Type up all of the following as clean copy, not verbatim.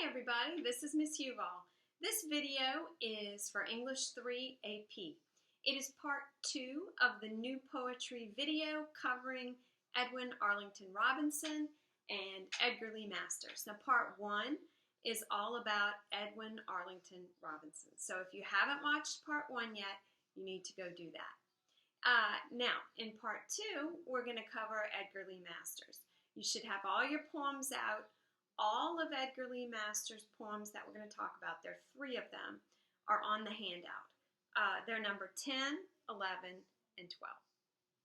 Hi everybody, this is Miss Huval. This video is for English 3 AP. It is part 2 of the new poetry video covering Edwin Arlington Robinson and Edgar Lee Masters. Now part 1 is all about Edwin Arlington Robinson. So if you haven't watched part 1 yet, you need to go do that. Now in part 2, we're going to cover Edgar Lee Masters. You should have all your poems out. All of Edgar Lee Masters' poems that we're going to talk about, there are 3 of them, are on the handout. They're number 10, 11, and 12.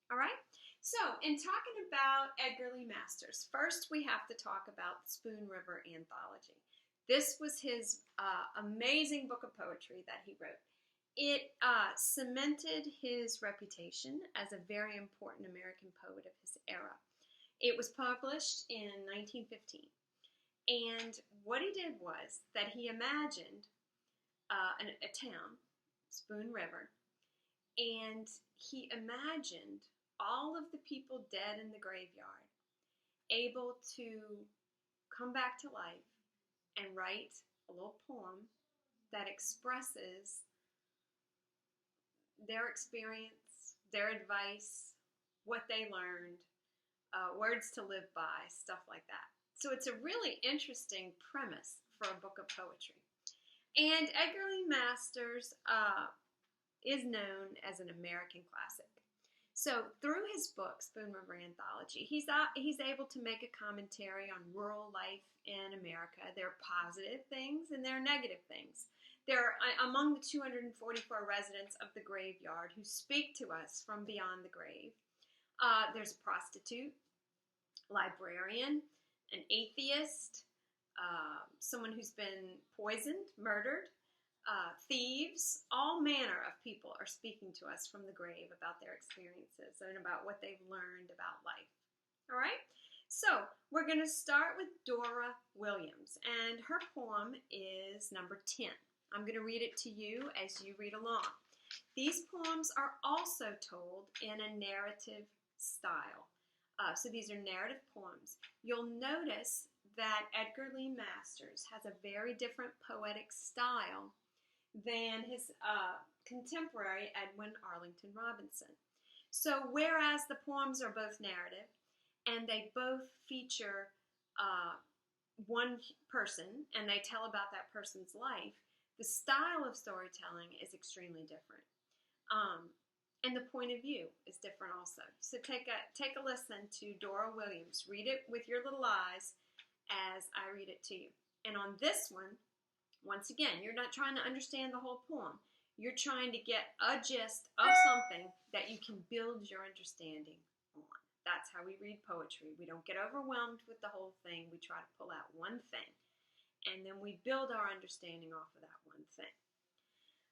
All right? So, in talking about Edgar Lee Masters, first we have to talk about the Spoon River Anthology. This was his amazing book of poetry that he wrote. It cemented his reputation as a very important American poet of his era. It was published in 1915. And what he did was that he imagined a town, Spoon River, and he imagined all of the people dead in the graveyard able to come back to life and write a little poem that expresses their experience, their advice, what they learned, words to live by, stuff like that. So it's a really interesting premise for a book of poetry. And Edgar Lee Masters is known as an American classic. So through his book, Spoon River Anthology, he's able to make a commentary on rural life in America. There are positive things and there are negative things. There are, among the 244 residents of the graveyard who speak to us from beyond the grave, there's a prostitute, librarian, an atheist, someone who's been poisoned, murdered, thieves, all manner of people are speaking to us from the grave about their experiences and about what they've learned about life. All right? So, we're going to start with Dora Williams, and her poem is number 10. I'm going to read it to you as you read along. These poems are also told in a narrative style. So these are narrative poems. You'll notice that Edgar Lee Masters has a very different poetic style than his contemporary Edwin Arlington Robinson. So whereas the poems are both narrative and they both feature one person and they tell about that person's life, the style of storytelling is extremely different. And the point of view is different also. So take a listen to Dora Williams. Read it with your little eyes as I read it to you. And on this one, once again, you're not trying to understand the whole poem. You're trying to get a gist of something that you can build your understanding on. That's how we read poetry. We don't get overwhelmed with the whole thing. We try to pull out one thing. And then we build our understanding off of that one thing.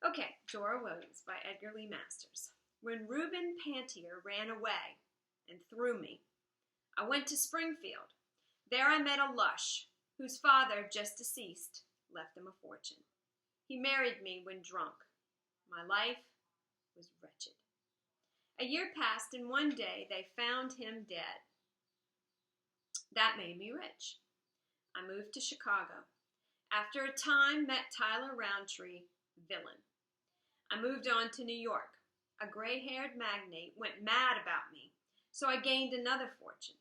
Okay, Dora Williams by Edgar Lee Masters. When Reuben Pantier ran away and threw me, I went to Springfield. There I met a lush, whose father, just deceased, left him a fortune. He married me when drunk. My life was wretched. A year passed, and one day they found him dead. That made me rich. I moved to Chicago. After a time, met Tyler Roundtree, villain. I moved on to New York. A gray-haired magnate went mad about me, so I gained another fortune.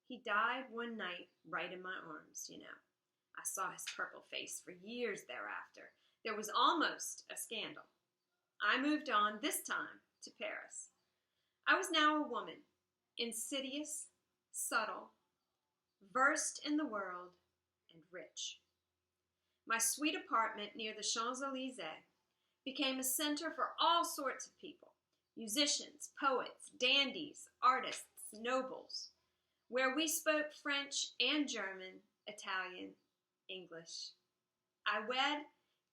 He died one night right in my arms, you know. I saw his purple face for years thereafter. There was almost a scandal. I moved on, this time, to Paris. I was now a woman, insidious, subtle, versed in the world, and rich. My sweet apartment near the Champs-Élysées became a center for all sorts of people, musicians, poets, dandies, artists, nobles, where we spoke French and German, Italian, English. I wed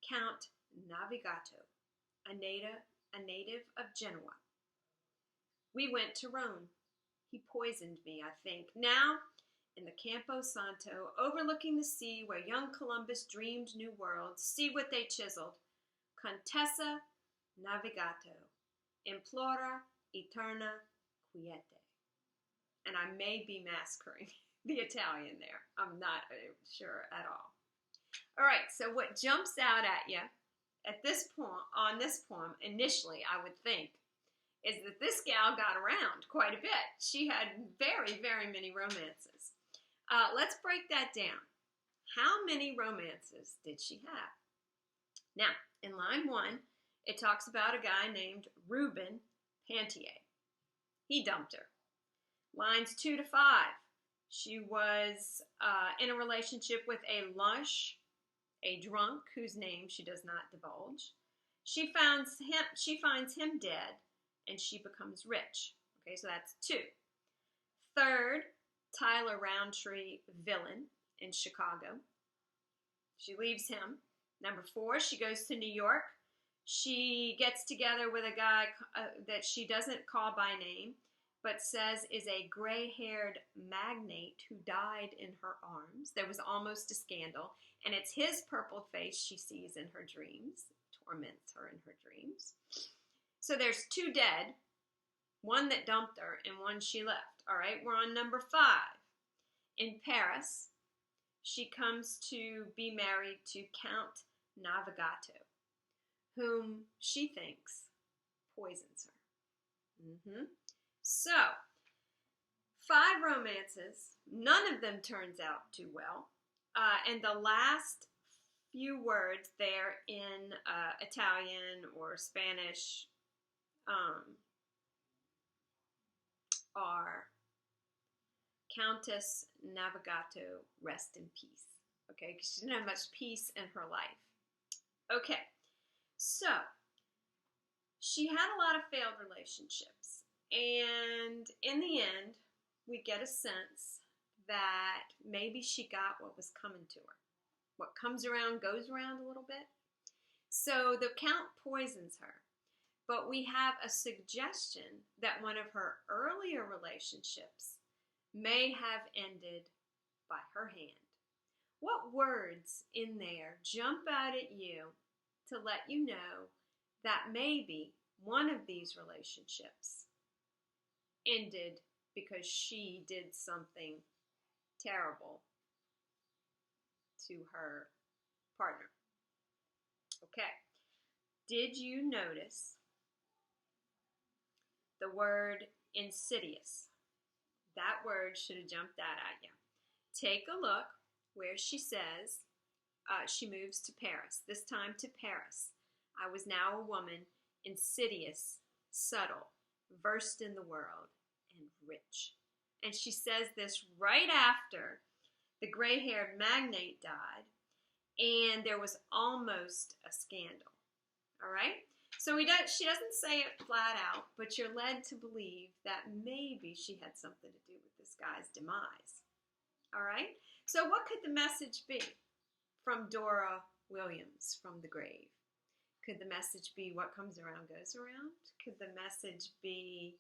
Count Navigato, a native of Genoa. We went to Rome. He poisoned me, I think. Now, in the Campo Santo, overlooking the sea where young Columbus dreamed new worlds, see what they chiseled. Contessa Navigato, implora eterna quiete. And I may be massacring the Italian there. I'm not sure at all. All right, so what jumps out at you at this point, on this poem, initially, I would think, is that this gal got around quite a bit. She had very, very many romances. Let's break that down. How many romances did she have? Now, in line 1, it talks about a guy named Reuben Pantier. He dumped her. Lines 2 to 5, she was in a relationship with a lush, a drunk whose name she does not divulge. She finds him dead, and she becomes rich. Okay, so that's 2. Third, Tyler Roundtree, villain in Chicago. She leaves him. Number 4, she goes to New York. She gets together with a guy that she doesn't call by name, but says is a gray-haired magnate who died in her arms. There was almost a scandal, and it's his purple face she sees in her dreams, torments her in her dreams. So there's 2 dead, 1 that dumped her, and 1 she left. All right, we're on number 5. In Paris, she comes to be married to Count Navigato, whom she thinks poisons her. So, 5 romances, none of them turns out too well, and the last few words there in Italian or Spanish are Countess Navigato, rest in peace. Okay, because she didn't have much peace in her life. Okay, so she had a lot of failed relationships, and in the end, we get a sense that maybe she got what was coming to her. What comes around goes around a little bit. So the Count poisons her, but we have a suggestion that one of her earlier relationships may have ended by her hand. What words in there jump out at you to let you know that maybe one of these relationships ended because she did something terrible to her partner? Okay. Did you notice the word insidious? That word should have jumped out at you. Take a look where she says she moves to Paris, this time to Paris. I was now a woman, insidious, subtle, versed in the world, and rich. And she says this right after the gray-haired magnate died, and there was almost a scandal. All right? So she doesn't say it flat out, but you're led to believe that maybe she had something to do with this guy's demise. All right? So what could the message be from Dora Williams from the grave? Could the message be what comes around goes around? Could the message be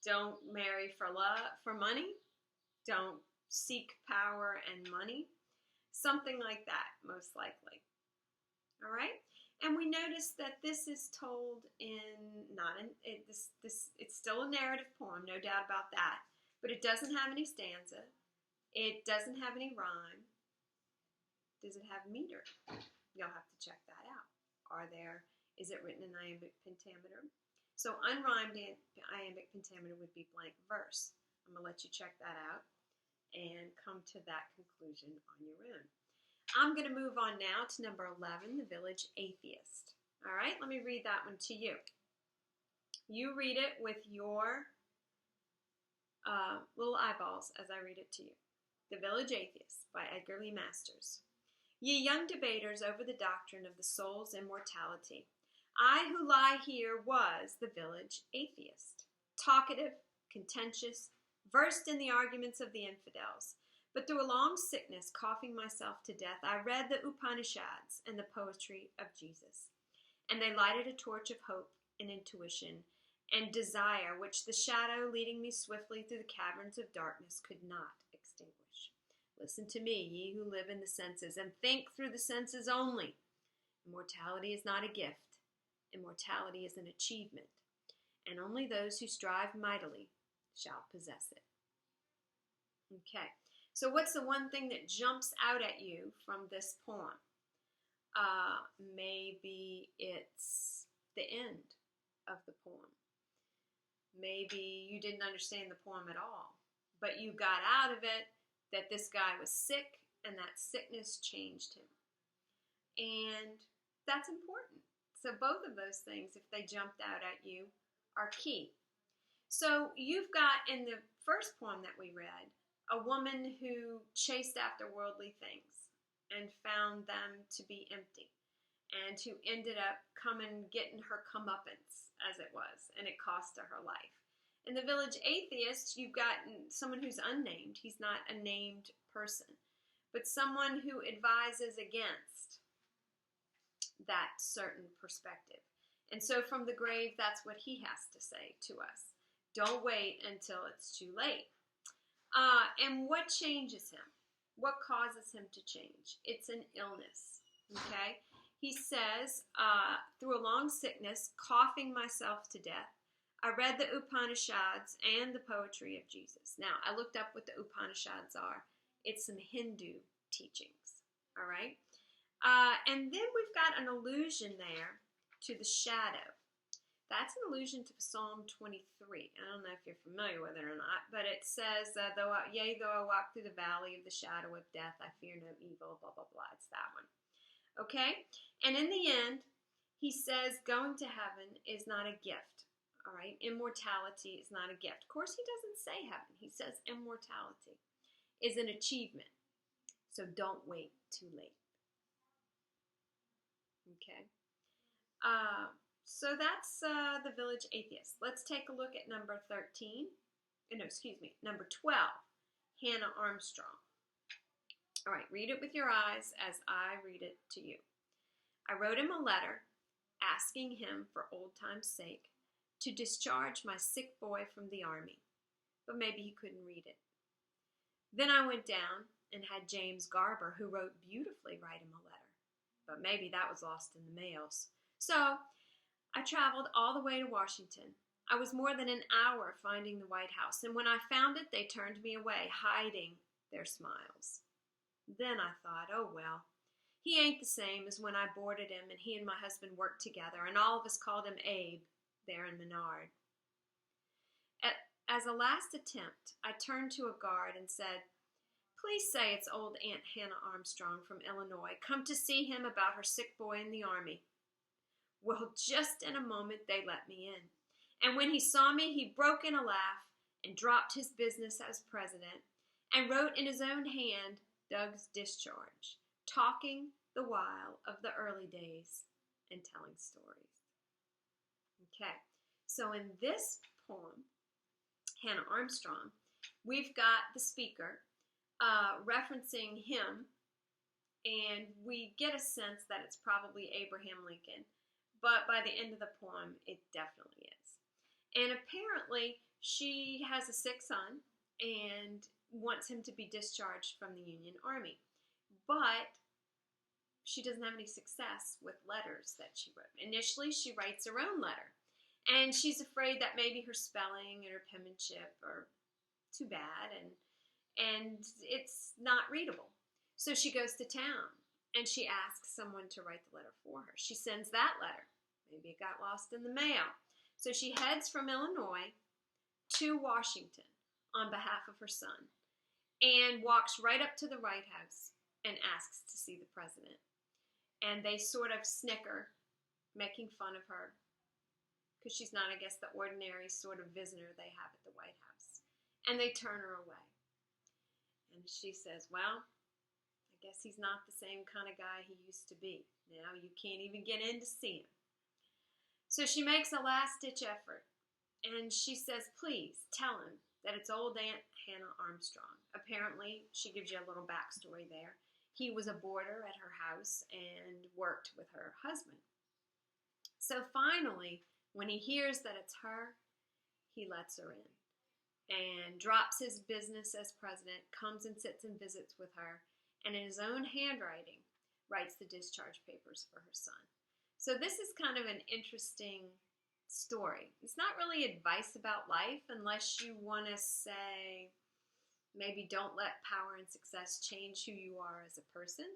don't marry for love, for money? Don't seek power and money? Something like that, most likely. All right? And we notice that this is told it's still a narrative poem, no doubt about that, but it doesn't have any stanza. It doesn't have any rhyme. Does it have meter? You'll have to check that out. Is it written in iambic pentameter? So unrhymed iambic pentameter would be blank verse. I'm going to let you check that out and come to that conclusion on your own. I'm going to move on now to number 11, the Village Atheist. All right, let me read that one to you. You read it with your little eyeballs as I read it to you. The Village Atheist by Edgar Lee Masters. Ye young debaters over the doctrine of the soul's immortality, I who lie here was the village atheist, talkative, contentious, versed in the arguments of the infidels. But through a long sickness, coughing myself to death, I read the Upanishads and the poetry of Jesus. And they lighted a torch of hope and intuition and desire, which the shadow leading me swiftly through the caverns of darkness could not extinguish. Listen to me, ye who live in the senses, and think through the senses only. Immortality is not a gift. Immortality is an achievement, and only those who strive mightily shall possess it. Okay, So what's the one thing that jumps out at you from this poem? Maybe it's the end of the poem. Maybe you didn't understand the poem at all, but you got out of it that this guy was sick and that sickness changed him. And that's important. So both of those things, if they jumped out at you, are key. So you've got in the first poem that we read, a woman who chased after worldly things and found them to be empty, and who ended up getting her comeuppance, as it was, and it cost her her life. In the Village Atheist, you've got someone who's unnamed. He's not a named person, but someone who advises against that certain perspective. And so from the grave, that's what he has to say to us. Don't wait until it's too late. And what changes him? What causes him to change? It's an illness, okay? He says, through a long sickness, coughing myself to death, I read the Upanishads and the poetry of Jesus. Now, I looked up what the Upanishads are. It's some Hindu teachings, all right? And then we've got an allusion there to the shadow. That's an allusion to Psalm 23. I don't know if you're familiar with it or not, but it says, though I walk through the valley of the shadow of death, I fear no evil, blah, blah, blah. It's that one. Okay? And in the end, he says going to heaven is not a gift. All right? Immortality is not a gift. Of course, he doesn't say heaven. He says immortality is an achievement. So don't wait too late. Okay? So that's the Village Atheist. Let's take a look at number 13. Number 12, Hannah Armstrong. All right, read it with your eyes as I read it to you. I wrote him a letter asking him for old time's sake to discharge my sick boy from the army, but maybe he couldn't read it. Then I went down and had James Garber, who wrote beautifully, write him a letter, but maybe that was lost in the mails. So I traveled all the way to Washington. I was more than an hour finding the White House, and when I found it, they turned me away, hiding their smiles. Then I thought, oh well, he ain't the same as when I boarded him and he and my husband worked together, and all of us called him Abe there in Menard. As a last attempt, I turned to a guard and said, please say it's old Aunt Hannah Armstrong from Illinois, come to see him about her sick boy in the army. Well, just in a moment, they let me in. And when he saw me, he broke in a laugh and dropped his business as president and wrote in his own hand Doug's discharge, talking the while of the early days and telling stories. Okay, so in this poem, Hannah Armstrong, we've got the speaker referencing him, and we get a sense that it's probably Abraham Lincoln. But by the end of the poem, it definitely is. And apparently, she has a sick son and wants him to be discharged from the Union Army. But she doesn't have any success with letters that she wrote. Initially, she writes her own letter. And she's afraid that maybe her spelling and her penmanship are too bad and it's not readable. So she goes to town and she asks someone to write the letter for her. She sends that letter. Maybe it got lost in the mail. So she heads from Illinois to Washington on behalf of her son and walks right up to the White House and asks to see the president. And they sort of snicker, making fun of her, because she's not, I guess, the ordinary sort of visitor they have at the White House. And they turn her away. And she says, well, I guess he's not the same kind of guy he used to be. Now you can't even get in to see him. So she makes a last-ditch effort, and she says, please tell him that it's old Aunt Hannah Armstrong. Apparently, she gives you a little backstory there. He was a boarder at her house and worked with her husband. So finally, when he hears that it's her, he lets her in and drops his business as president, comes and sits and visits with her, and in his own handwriting, writes the discharge papers for her son. So this is kind of an interesting story. It's not really advice about life unless you want to say, Maybe don't let power and success change who you are as a person.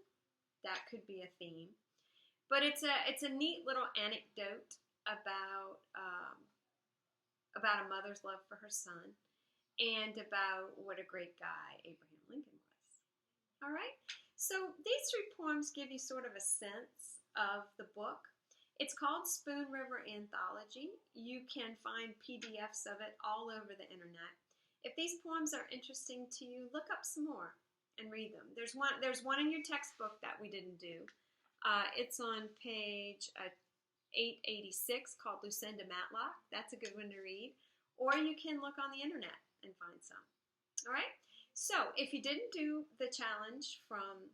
That could be a theme. But it's a neat little anecdote about a mother's love for her son and about what a great guy Abraham Lincoln was. All right? So these three poems give you sort of a sense of the book. It's called Spoon River Anthology. You can find PDFs of it all over the internet. If these poems are interesting to you, look up some more and read them. There's one in your textbook that we didn't do. It's on page 886 called Lucinda Matlock. That's a good one to read. Or you can look on the internet and find some. All right? So if you didn't do the challenge from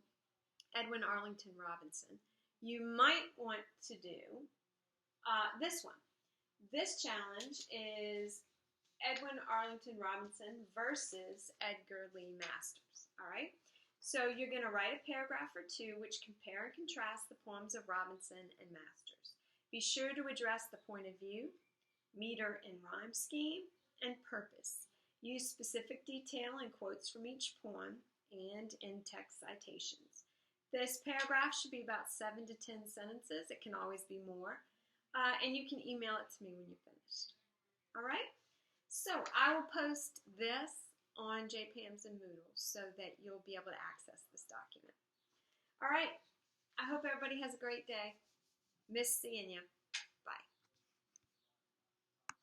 Edwin Arlington Robinson, you might want to do this one. This challenge is Edwin Arlington Robinson versus Edgar Lee Masters. All right? So you're going to write a paragraph or two which compare and contrast the poems of Robinson and Masters. Be sure to address the point of view, meter and rhyme scheme, and purpose. Use specific detail and quotes from each poem and in-text citations. This paragraph should be about 7 to 10 sentences. It can always be more. And you can email it to me when you're finished. All right? So I will post this on JPAMS and Moodle so that you'll be able to access this document. All right. I hope everybody has a great day. Miss seeing you.